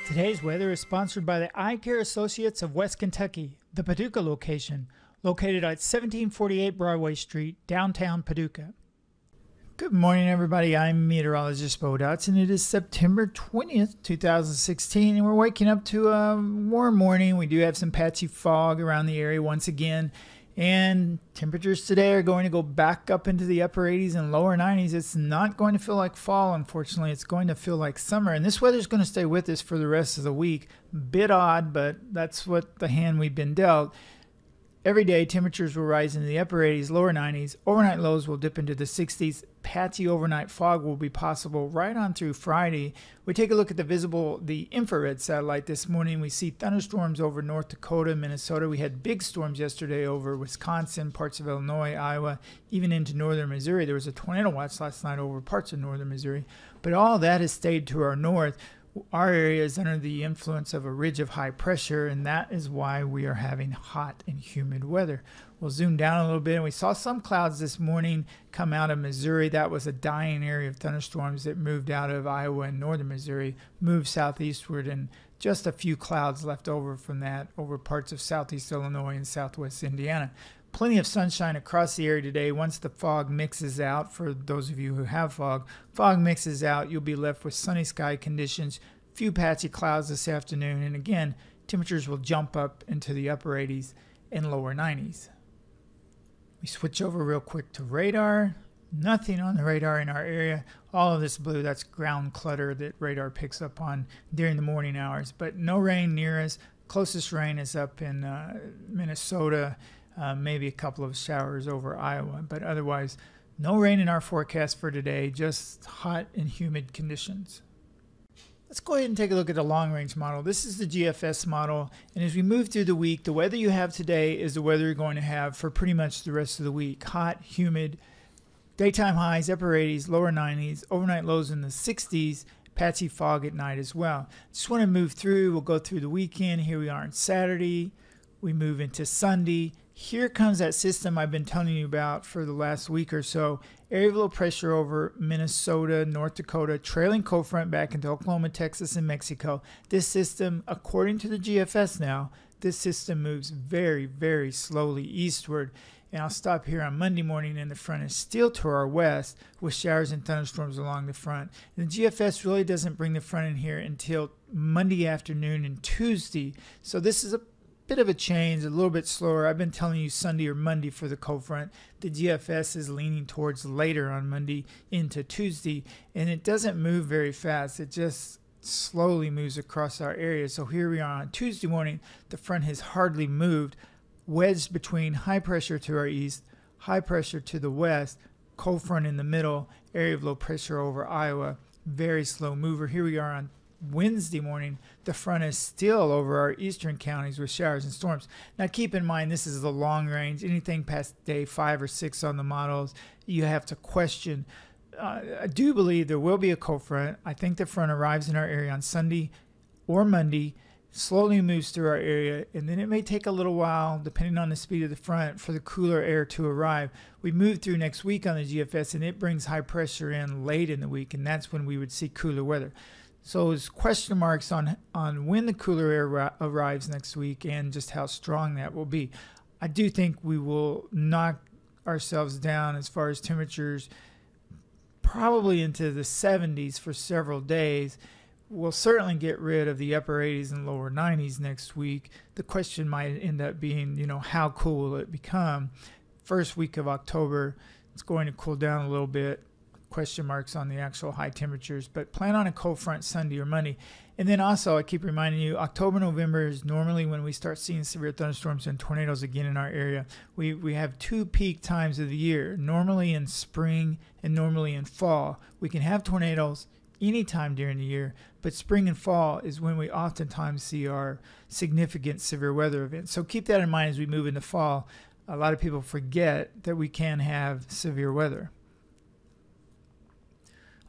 Today's weather is sponsored by the Eye Care Associates of West Kentucky, the Paducah location, located at 1748 Broadway Street, downtown Paducah. Good morning, everybody. I'm meteorologist Bo Dotson. It is September 20th, 2016, and we're waking up to a warm morning. We do have some patchy fog around the area once again, and temperatures today are going to go back up into the upper 80s and lower 90s. It's not going to feel like fall, unfortunately. It's going to feel like summer, and this weather is going to stay with us for the rest of the week. Bit odd, but that's what the hand we've been dealt. Every day, temperatures will rise into the upper 80s, lower 90s. Overnight lows will dip into the 60s. Patchy overnight fog will be possible right on through Friday. We take a look at the infrared satellite this morning. We see thunderstorms over North Dakota, Minnesota. We had big storms yesterday over Wisconsin, parts of Illinois, Iowa, even into northern Missouri. There was a tornado watch last night over parts of northern Missouri. But all that has stayed to our north. Our area is under the influence of a ridge of high pressure, and that is why we are having hot and humid weather. We'll zoom down a little bit, and we saw some clouds this morning come out of Missouri. That was a dying area of thunderstorms that moved out of Iowa and northern Missouri, moved southeastward, and just a few clouds left over from that over parts of southeast Illinois and southwest Indiana. Plenty of sunshine across the area today. Once the fog mixes out, for those of you who have fog mixes out, you'll be left with sunny sky conditions, few patchy clouds this afternoon, and again, temperatures will jump up into the upper 80s and lower 90s. We switch over real quick to radar. Nothing on the radar in our area. All of this blue, that's ground clutter that radar picks up on during the morning hours, but no rain near us. Closest rain is up in Minnesota. Maybe a couple of showers over Iowa, but otherwise no rain in our forecast for today, just hot and humid conditions. Let's go ahead and take a look at the long-range model. This is the GFS model, and as we move through the week, the weather you have today is the weather you're going to have for pretty much the rest of the week. Hot, humid, daytime highs, upper 80s, lower 90s, overnight lows in the 60s, patchy fog at night as well. Just want to move through. We'll go through the weekend. Here we are on Saturday. We move into Sunday. Here comes that system I've been telling you about for the last week or so. Area of low pressure over Minnesota, North Dakota, trailing cold front back into Oklahoma, Texas, and Mexico. This system, according to the GFS now, this system moves very, very slowly eastward. And I'll stop here on Monday morning, and the front is still to our west with showers and thunderstorms along the front. And the GFS really doesn't bring the front in here until Monday afternoon and Tuesday. So this is a bit of a change, a little bit slower. I've been telling you Sunday or Monday for the cold front. The GFS is leaning towards later on Monday into Tuesday, and it doesn't move very fast. It just slowly moves across our area. So here we are on Tuesday morning. The front has hardly moved, wedged between high pressure to our east, high pressure to the west, cold front in the middle, area of low pressure over Iowa. Very slow mover. Here we are on Wednesday morning. The front is still over our eastern counties with showers and storms. Now keep in mind, this is the long range. Anything past day 5 or 6 on the models, you have to question. I do believe there will be a cold front. I think the front arrives in our area on Sunday or Monday, slowly moves through our area, and then it may take a little while, depending on the speed of the front, for the cooler air to arrive. We move through next week on the GFS, and it brings high pressure in late in the week, and that's when we would see cooler weather. So there's question marks on when the cooler air arrives next week and just how strong that will be. I do think we will knock ourselves down as far as temperatures, probably into the 70s for several days. We'll certainly get rid of the upper 80s and lower 90s next week. The question might end up being, how cool will it become? First week of October, it's going to cool down a little bit. Question marks on the actual high temperatures, but plan on a cold front Sunday or Monday. And then also, I keep reminding you, October, November is normally when we start seeing severe thunderstorms and tornadoes again in our area. We have 2 peak times of the year, normally in spring and normally in fall. We can have tornadoes anytime during the year, but spring and fall is when we oftentimes see our significant severe weather events. So keep that in mind as we move into fall. A lot of people forget that we can have severe weather.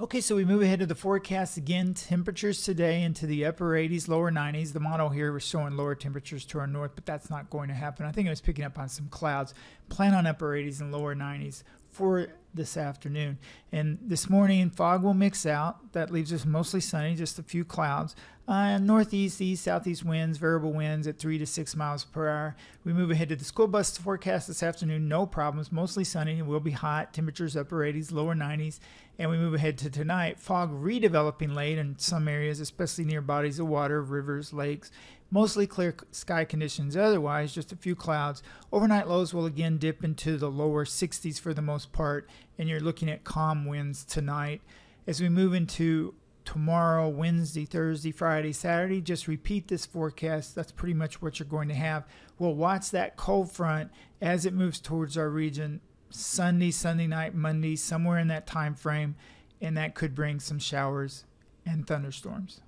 Okay, so we move ahead to the forecast again. Temperatures today into the upper 80s, lower 90s. The model here was showing lower temperatures to our north, but that's not going to happen. I think it was picking up on some clouds. Plan on upper 80s and lower 90s for this afternoon. And this morning, fog will mix out. That leaves us mostly sunny, just a few clouds. Northeast, east, southeast winds, variable winds at 3 to 6 miles per hour. We move ahead to the school bus forecast this afternoon. No problems, mostly sunny. It will be hot. Temperatures upper 80s, lower 90s. And we move ahead to tonight. Fog redeveloping late in some areas, especially near bodies of water, rivers, lakes. Mostly clear sky conditions. Otherwise, just a few clouds. Overnight lows will again dip into the lower 60s for the most part. And you're looking at calm winds tonight. As we move into tomorrow, Wednesday, Thursday, Friday, Saturday, just repeat this forecast. That's pretty much what you're going to have. We'll watch that cold front as it moves towards our region Sunday night, Monday, somewhere in that time frame, and that could bring some showers and thunderstorms.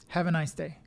Have a nice day.